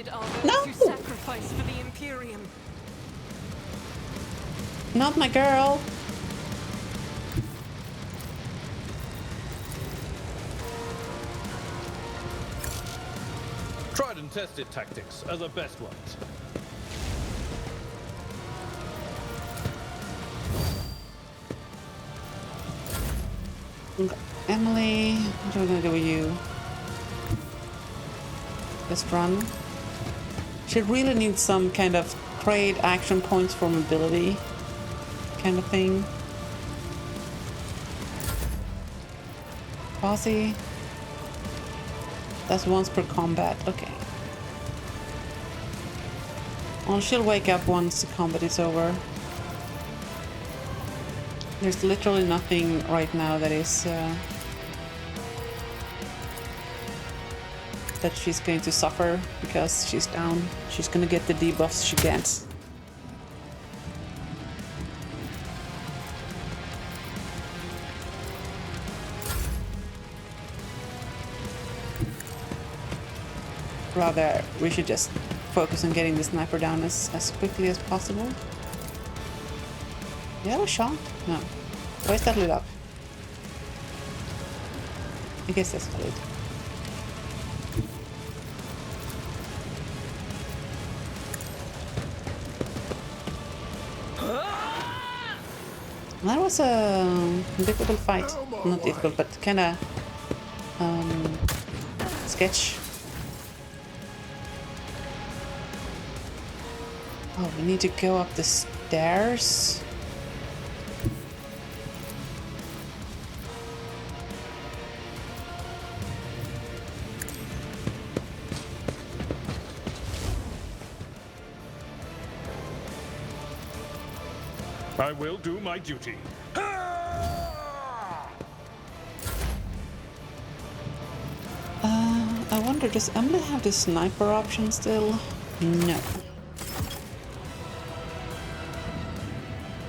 Blessed are No! those who sacrifice for the Imperium. Not my girl. Tried and tested tactics are the best ones. Emily, what are we gonna do with you? Let's run. She really needs some kind of trade action points for mobility kind of thing. Posse. That's once per combat. Okay. Well, she'll wake up once the combat is over. There's literally nothing right now that is that she's going to suffer because she's down. She's gonna get the debuffs she gets. Rather, we should just focus on getting the sniper down as quickly as possible. Do you have a shot? No. Why is that lit up? I guess that's valid. That was a difficult fight. Not difficult, but kinda sketch. Oh, we need to go up the stairs. I will do my duty. I wonder, does Emily have the sniper option still? No.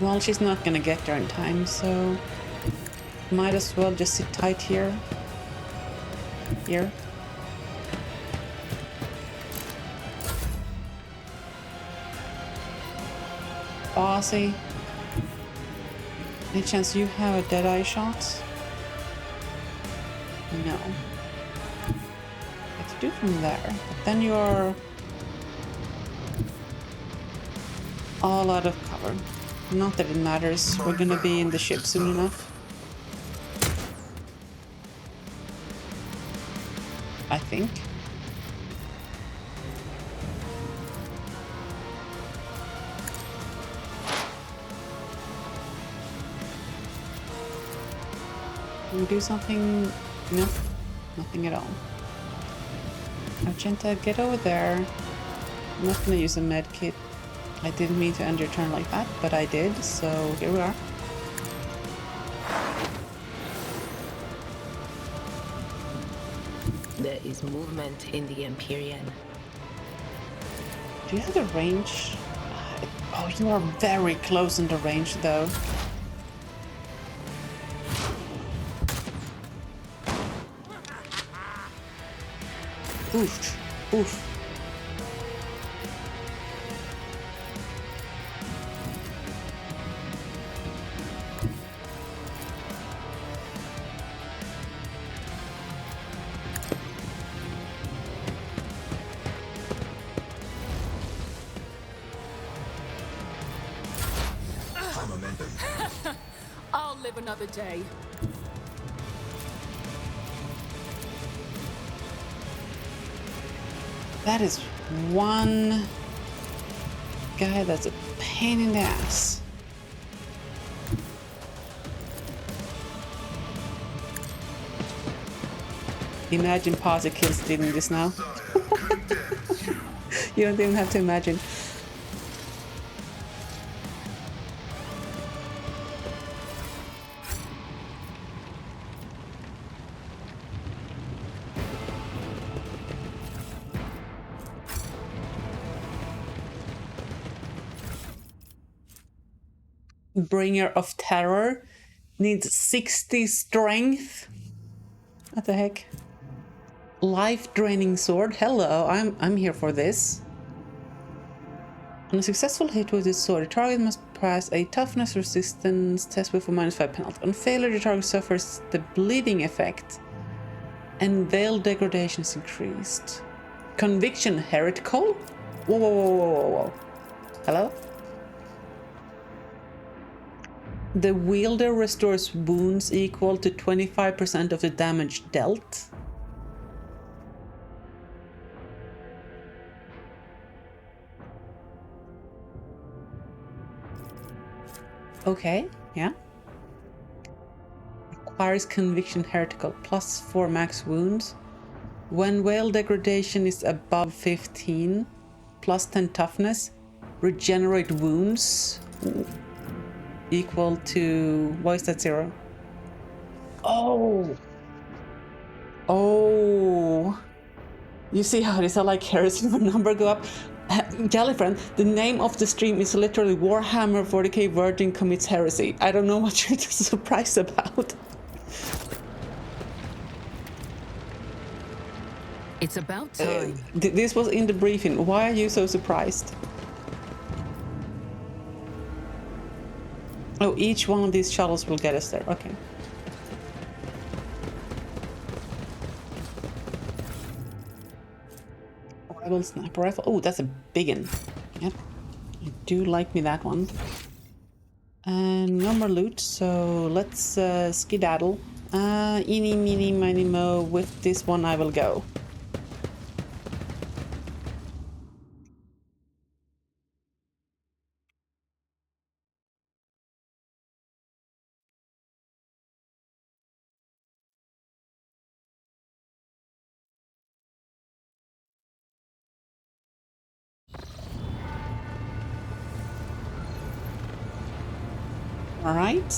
Well, she's not gonna get there in time, so might as well just sit tight here. Here. Bossy. Any chance you have a deadeye shot? No. Let's do from there. But then you're all out of cover. Not that it matters. We're gonna be in the ship soon enough. I think. Can we do something? No, nothing at all. Argenta, get over there. I'm not gonna use a med kit. I didn't mean to end your turn like that, but I did, so here we are. There is movement in the Empyrean. Do you have the range? Oh, you are very close in the range, though. Oof. Oof. I'll live another day. That is one guy that's a pain in the ass. Imagine Posse kills stealing this now. You don't even have to imagine. Bringer of Terror needs 60 strength. What the heck? Life-draining sword. Hello, I'm here for this. On a successful hit with this sword, the target must pass a toughness resistance test with a -5 penalty. On failure, the target suffers the bleeding effect, and veil degradation is increased. Conviction heretical? Whoa, whoa, whoa, whoa, whoa, whoa. Hello? The wielder restores wounds equal to 25% of the damage dealt. Okay, yeah. Requires conviction heretical, +4 max wounds. When veil degradation is above 15, +10 toughness, regenerate wounds equal to, why is that 0? Oh! Oh! You see how it is like heresy when number go up? Gallifriend, the name of the stream is literally Warhammer 40k Virgin commits heresy. I don't know what you're surprised about. It's about time. This was in the briefing. Why are you so surprised? Oh, each one of these shuttles will get us there. Okay. Rival sniper rifle. Oh, that's a big one. Yep. I do like me that one. And no more loot, so let's skedaddle. Eeny, meeny, miny, mo. With this one I will go. All right.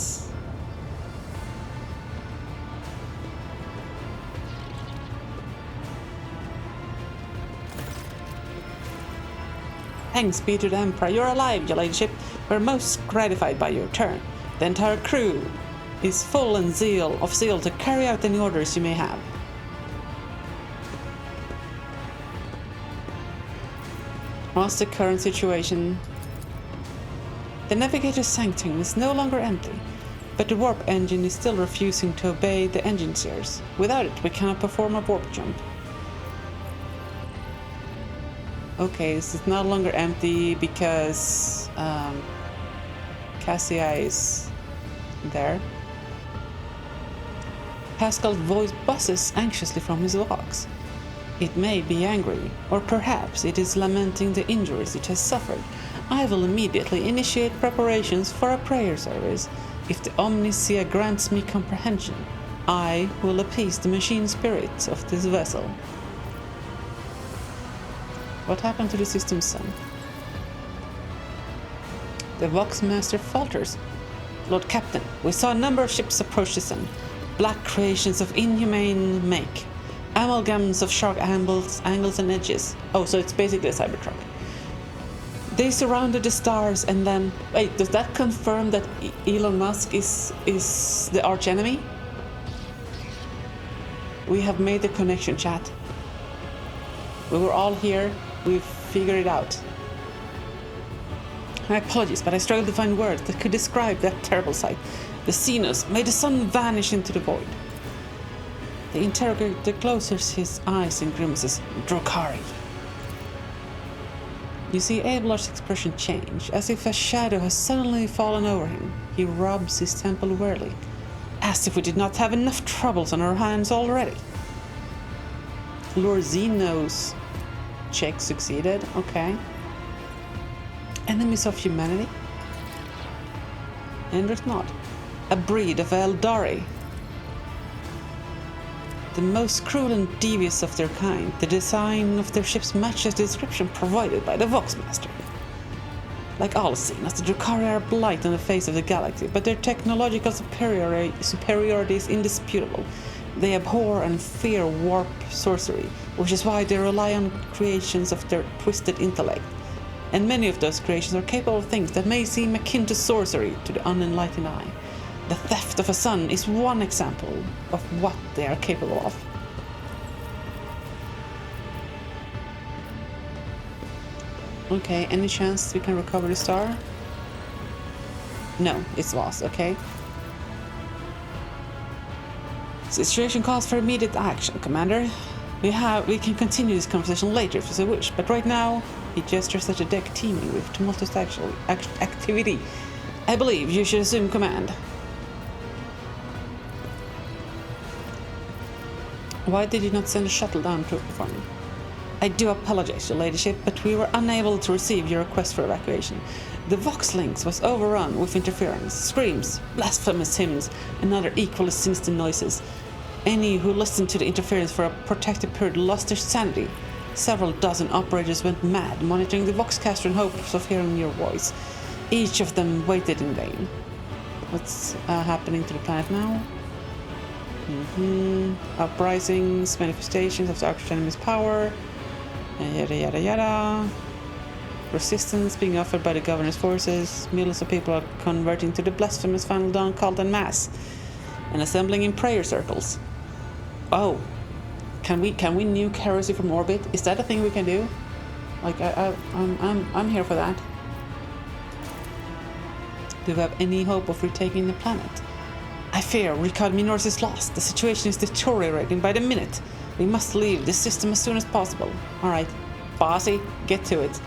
Thanks be to the Emperor. You're alive, your ladyship. We're most gratified by your return. The entire crew is full of zeal to carry out any orders you may have. What's the current situation? The navigator's sanctum is no longer empty, but the warp engine is still refusing to obey the engine steers. Without it, we cannot perform a warp jump. Okay, so it's no longer empty because Cassia is there. Pascal's voice buzzes anxiously from his box. It may be angry, or perhaps it is lamenting the injuries it has suffered. I will immediately initiate preparations for a prayer service. If the Omnicia grants me comprehension, I will appease the machine spirits of this vessel. What happened to the system's sun? The Voxmaster falters. Lord Captain, we saw a number of ships approach the sun. Black creations of inhumane make. Amalgams of shark angles and edges. Oh, so it's basically a Cybertruck. They surrounded the stars and then... Wait, does that confirm that Elon Musk is the archenemy? We have made the connection, chat. We were all here. We've figured it out. My apologies, but I struggled to find words that could describe that terrible sight. The Xenos made the sun vanish into the void. The interrogator closes his eyes and grimaces. Drukhari. You see Ablar's expression change, as if a shadow has suddenly fallen over him. He rubs his temple wearily, as if we did not have enough troubles on our hands already. Lord Zeno's check succeeded, okay. Enemies of humanity? And there's not. A breed of Eldari. The most cruel and devious of their kind. The design of their ships matches the description provided by the Voxmaster. Like all Xenos, the Drukhari are a blight on the face of the galaxy, but their technological superiority is indisputable. They abhor and fear warp sorcery, which is why they rely on creations of their twisted intellect. And many of those creations are capable of things that may seem akin to sorcery to the unenlightened eye. The theft of a sun is one example of what they are capable of. Okay, any chance we can recover the star? No, it's lost, okay. Situation calls for immediate action, Commander. We can continue this conversation later if you so wish, but right now, he gestures at the deck teeming with tumultuous activity. I believe you should assume command. Why did you not send a shuttle down to perform? I do apologize, Your Ladyship, but we were unable to receive your request for evacuation. The Vox Links was overrun with interference, screams, blasphemous hymns, and other equally sinister noises. Any who listened to the interference for a protected period lost their sanity. Several dozen operators went mad, monitoring the Voxcaster in hopes of hearing your voice. Each of them waited in vain. What's happening to the planet now? Uprisings, manifestations of the arch-enemy's power, yada yada yada. Resistance being offered by the governor's forces. Millions of people are converting to the blasphemous Final Dawn cult en masse and assembling in prayer circles. Oh, can we nuke heresy from orbit? Is that a thing we can do? Like I'm here for that. Do we have any hope of retaking the planet? I fear Ricard Minors is lost. The situation is deteriorating by the minute. We must leave this system as soon as possible. Alright, bossy, get to it.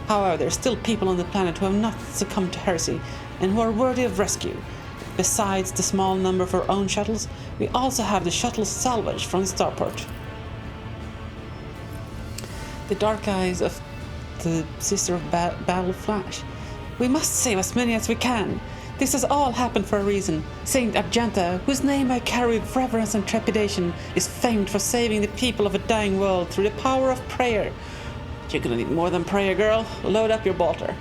However, there are still people on the planet who have not succumbed to heresy and who are worthy of rescue. Besides the small number of our own shuttles, we also have the shuttles salvaged from the starport. The dark eyes of the Sister of Battle flash. We must save as many as we can. This has all happened for a reason. Saint Argenta, whose name I carry with reverence and trepidation, is famed for saving the people of a dying world through the power of prayer. You're gonna need more than prayer, girl. Load up your bolter.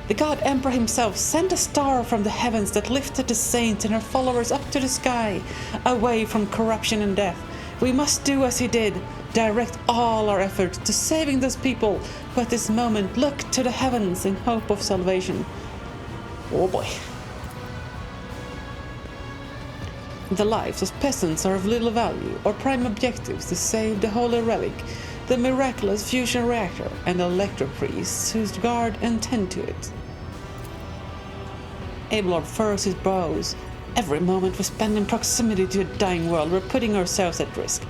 The God Emperor himself sent a star from the heavens that lifted the saints and her followers up to the sky, away from corruption and death. We must do as he did, direct all our efforts to saving those people who at this moment look to the heavens in hope of salvation. Oh boy. The lives of peasants are of little value. Our prime objectives to save the Holy Relic, the miraculous fusion reactor, and the electro-priests whose guard and tend to it. Abelard furrows his brows. Every moment we spend in proximity to a dying world, we're putting ourselves at risk.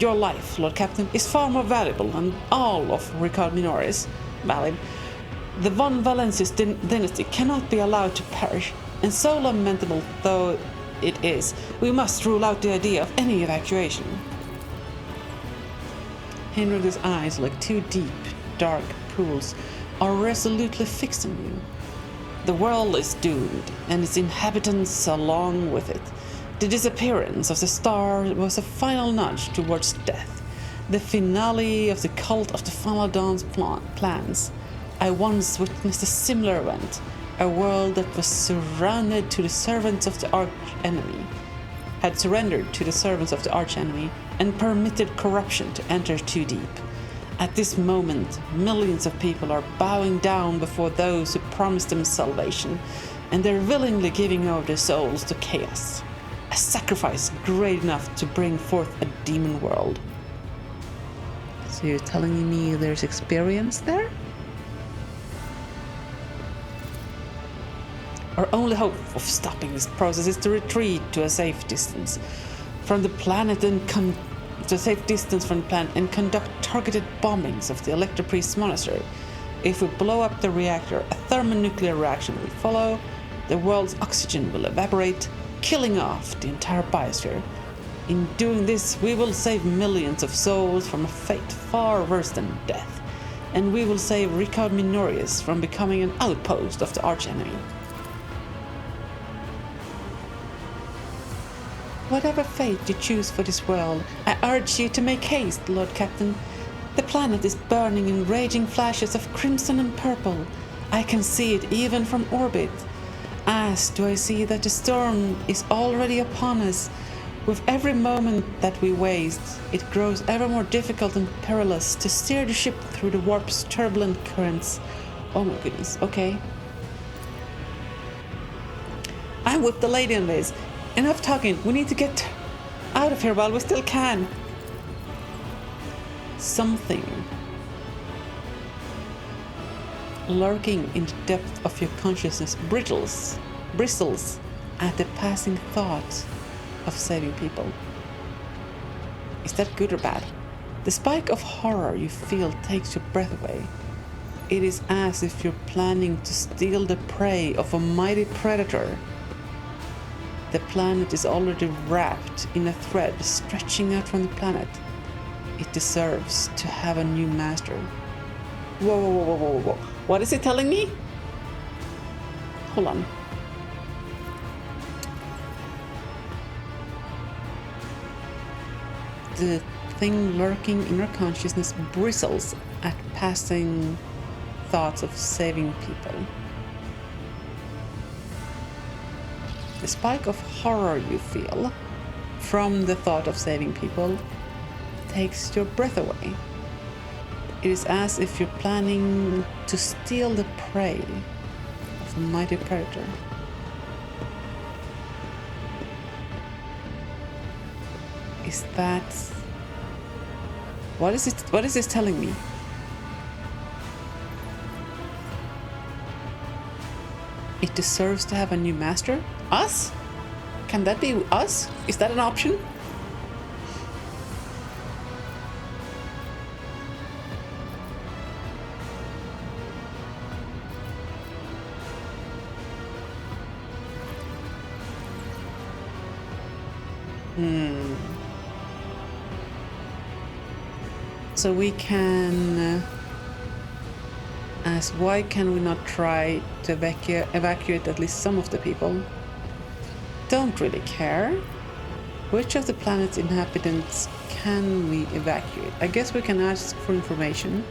Your life, Lord Captain, is far more valuable than all of Ricard Minoris. Valid. The von Valencius dynasty cannot be allowed to perish, and so lamentable though it is, we must rule out the idea of any evacuation. Henrik's eyes, like two deep, dark pools, are resolutely fixed on you. The world is doomed, and its inhabitants along with it. The disappearance of the star was a final nudge towards death, the finale of the cult of the Final Dawn's plans. I once witnessed a similar event, a world that was surrounded to the servants of the arch-enemy, had surrendered to the servants of the arch-enemy, and permitted corruption to enter too deep. At this moment, millions of people are bowing down before those who promised them salvation, and they're willingly giving over their souls to chaos. A sacrifice great enough to bring forth a demon world. So you're telling me there's experience there? Our only hope of stopping this process is to retreat to a safe distance from the planet and conduct targeted bombings of the Electropriest's monastery. If we blow up the reactor, a thermonuclear reaction will follow. The world's oxygen will evaporate, killing off the entire biosphere. In doing this, we will save millions of souls from a fate far worse than death, and we will save Ricard Minorius from becoming an outpost of the archenemy. Whatever fate you choose for this world, I urge you to make haste, Lord Captain. The planet is burning in raging flashes of crimson and purple. I can see it even from orbit. As do I see that the storm is already upon us. With every moment that we waste, it grows ever more difficult and perilous to steer the ship through the warp's turbulent currents. Oh my goodness, okay. I'm with the lady on this. Enough talking, we need to get out of here while we still can. lurking in the depth of your consciousness bristles at the passing thought of saving people. Is that good or bad? The spike of horror you feel takes your breath away. It is as if you're planning to steal the prey of a mighty predator. The planet is already wrapped in a thread stretching out from the planet. It deserves to have a new master. Whoa, whoa, whoa, whoa, whoa, whoa. What is it telling me? Hold on. The thing lurking in our consciousness bristles at passing thoughts of saving people. The spike of horror you feel from the thought of saving people takes your breath away. It is as if you're planning to steal the prey of a mighty predator. Is that... What is it? What is this telling me? It deserves to have a new master? Us? Can that be us? Is that an option? So we can ask, why can we not try to evacuate at least some of the people? Don't really care. Which of the planet's inhabitants can we evacuate? I guess we can ask for information.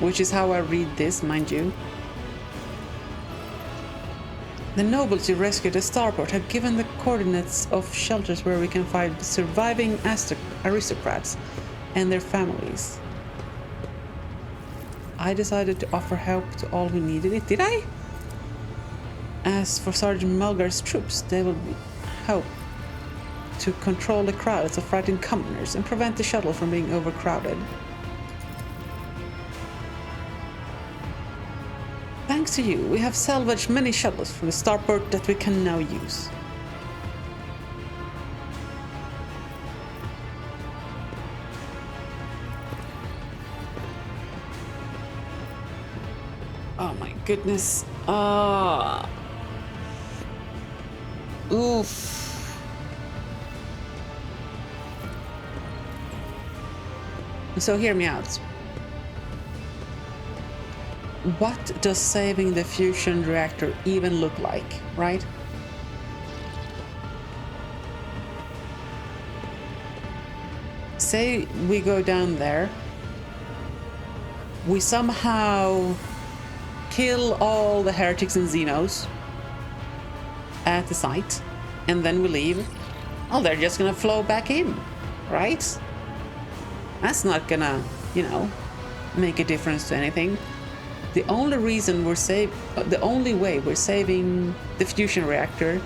Which is how I read this, mind you. The nobles you rescued at Starport have given the coordinates of shelters where we can find surviving aristocrats and their families. I decided to offer help to all who needed it. Did I? As for Sergeant Mulgar's troops, they will help to control the crowds of frightened commoners and prevent the shuttle from being overcrowded. Thanks to you, we have salvaged many shuttles from the starport that we can now use. Oh my goodness. Oof. So hear me out. What does saving the fusion reactor even look like, right? Say we go down there, we somehow kill all the heretics and xenos at the site, and then we leave. Oh, they're just gonna flow back in, right? That's not gonna, you know, make a difference to anything. The only reason the only way we're saving the fusion reactor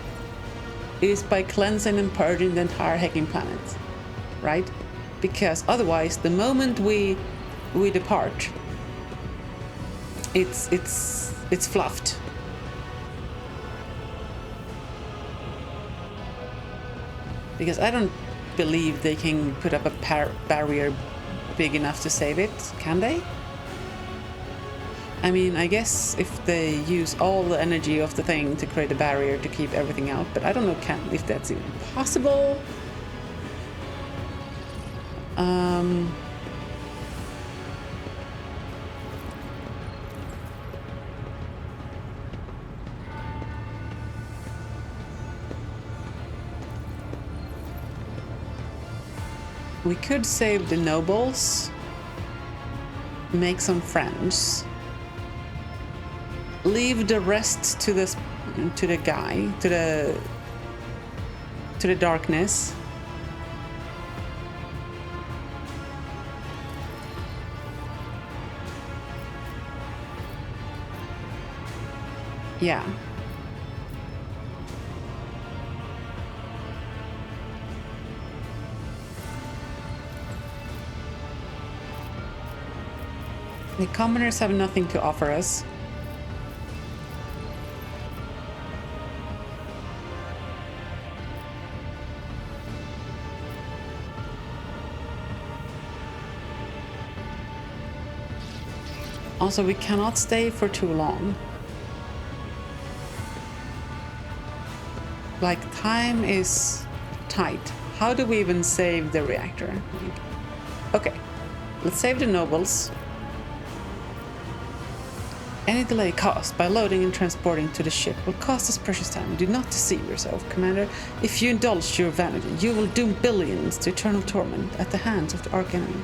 is by cleansing and purging the entire hecking planet, right? Because otherwise, the moment we depart, it's fluffed. Because I don't believe they can put up a barrier big enough to save it, can they? I mean, I guess if they use all the energy of the thing to create a barrier to keep everything out, but I don't know if that's even possible. We could save the nobles, make some friends. Leave the rest to the darkness. Yeah. The commoners have nothing to offer us. Also, we cannot stay for too long. Like, time is tight. How do we even save the reactor? Okay, let's save the nobles. Any delay caused by loading and transporting to the ship will cost us precious time. Do not deceive yourself, Commander. If you indulge your vanity, you will doom billions to eternal torment at the hands of the archenemy.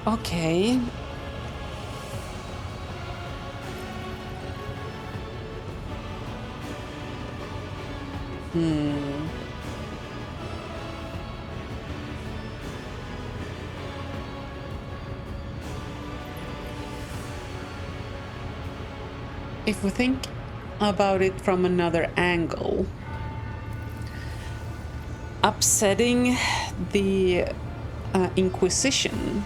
Okay. If we think about it from another angle, upsetting the Inquisition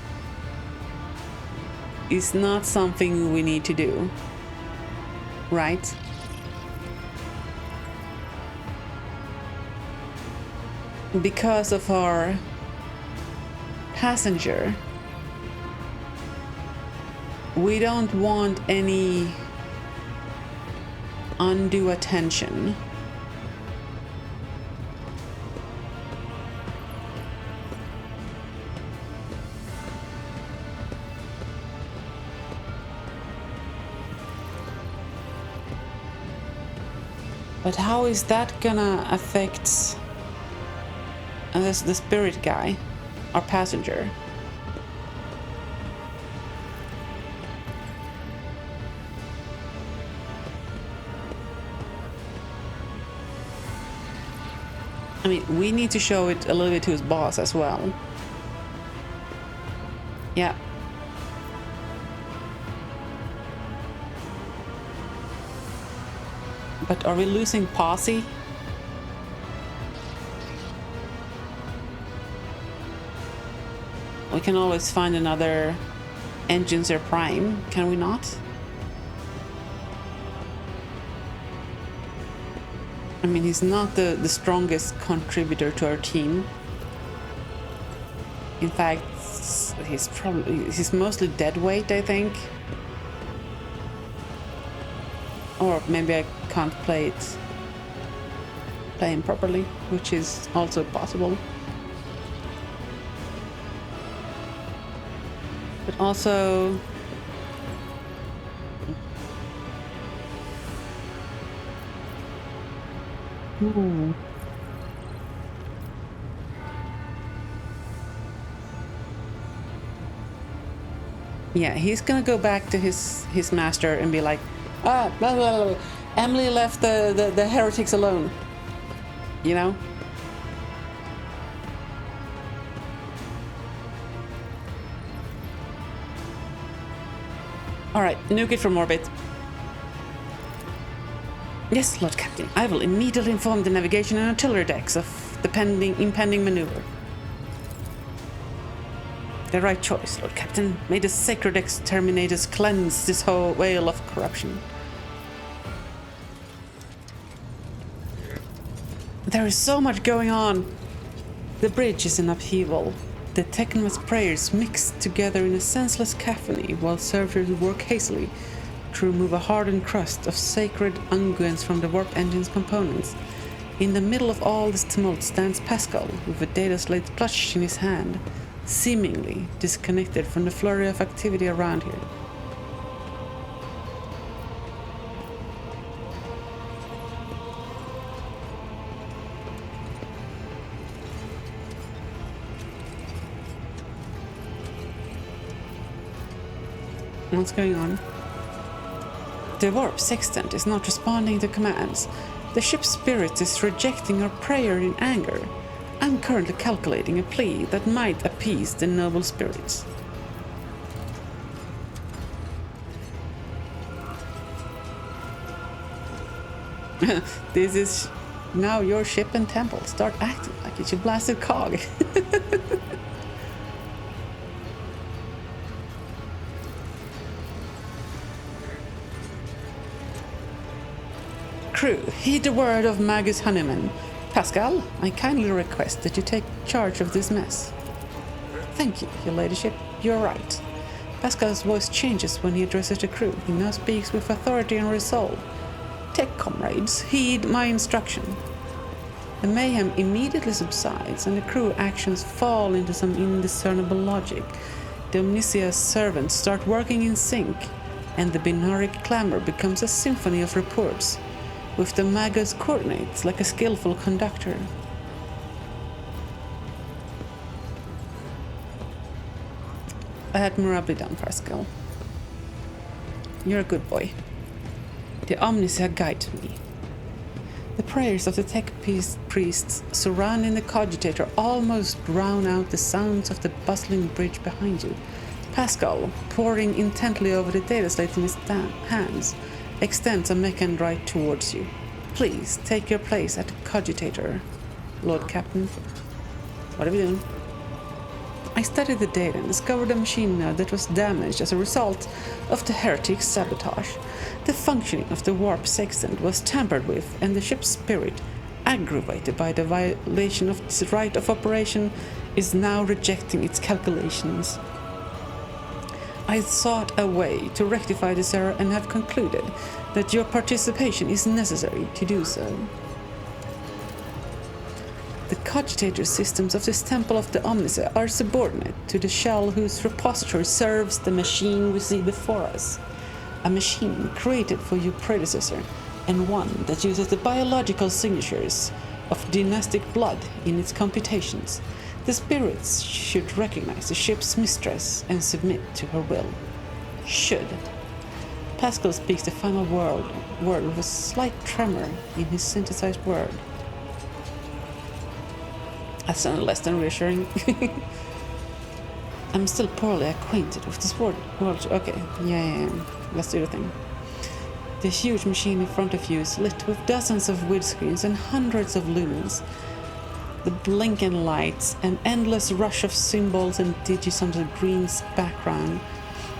is not something we need to do, right? Because of our passenger, we don't want any undue attention. But how is that gonna affect the spirit guy, our passenger? I mean, we need to show it a little bit to his boss as well. Yeah. But are we losing posse? We can always find another Engincer Prime, can we not? I mean, he's not the strongest contributor to our team. In fact, he's mostly dead weight, I think. Or maybe I can't play him properly, which is also possible. But also, yeah, he's gonna go back to his master and be like, blah, blah, blah. Emily left the heretics alone, you know? Alright, nuke it from orbit. Yes, Lord Captain, I will immediately inform the navigation and artillery decks of the impending maneuver. The right choice, Lord Captain. May the sacred exterminators cleanse this whole whale of corruption. There is so much going on. The bridge is in upheaval. The Technom's prayers mixed together in a senseless cacophony while servitors work hastily to remove a hardened crust of sacred unguents from the warp engine's components. In the middle of all this tumult stands Pascal with a data slate clutched in his hand, seemingly disconnected from the flurry of activity around here. What's going on? The warp sextant is not responding to commands. The ship's spirit is rejecting our prayer in anger. I'm currently calculating a plea that might appease the noble spirits. This is now your ship and temple. Start acting like it's your blasted cog. Crew, heed the word of Magus Honeyman. Pascal, I kindly request that you take charge of this mess. Thank you, your ladyship. You're right. Pascal's voice changes when he addresses the crew. He now speaks with authority and resolve. Take, comrades, heed my instruction. The mayhem immediately subsides, and the crew actions fall into some indiscernible logic. The Omnisia's servants start working in sync, and the binaric clamor becomes a symphony of reports, with the Magus coordinates like a skillful conductor. Admirably done, Pascal. You're a good boy. The Omnisia guides me. The prayers of the tech priests surrounding the cogitator almost drown out the sounds of the bustling bridge behind you. Pascal, poring intently over the data slate in his hands, extends a mechanized right towards you. Please take your place at the cogitator, Lord Captain. What are we doing? I studied the data and discovered a machine node that was damaged as a result of the heretic's sabotage. The functioning of the warp sextant was tampered with, and the ship's spirit, aggravated by the violation of its right of operation, is now rejecting its calculations. I sought a way to rectify this error and have concluded that your participation is necessary to do so. The cogitator systems of this temple of the Omnisia are subordinate to the shell whose repository serves the machine we see before us. A machine created for your predecessor, and one that uses the biological signatures of dynastic blood in its computations. The spirits should recognize the ship's mistress and submit to her will. Should. Pascal speaks the final word with a slight tremor in his synthesized word. That sounded less than reassuring. I'm still poorly acquainted with this world. Okay, yeah. Let's do the thing. The huge machine in front of you is lit with dozens of windscreens and hundreds of lumens. The blinking lights, an endless rush of symbols and digits on the green background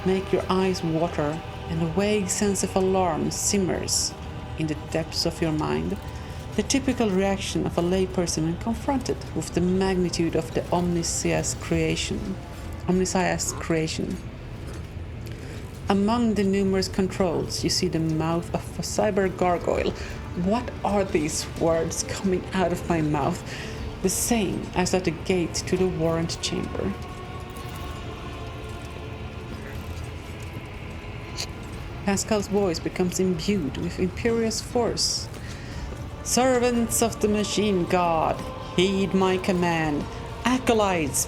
make your eyes water, and a vague sense of alarm simmers in the depths of your mind. The typical reaction of a layperson when confronted with the magnitude of the Omnisia's creation. Among the numerous controls, you see the mouth of a cyber gargoyle. What are these words coming out of my mouth? The same as at the gate to the warrant chamber. Pascal's voice becomes imbued with imperious force. Servants of the machine god, heed my command. Acolytes,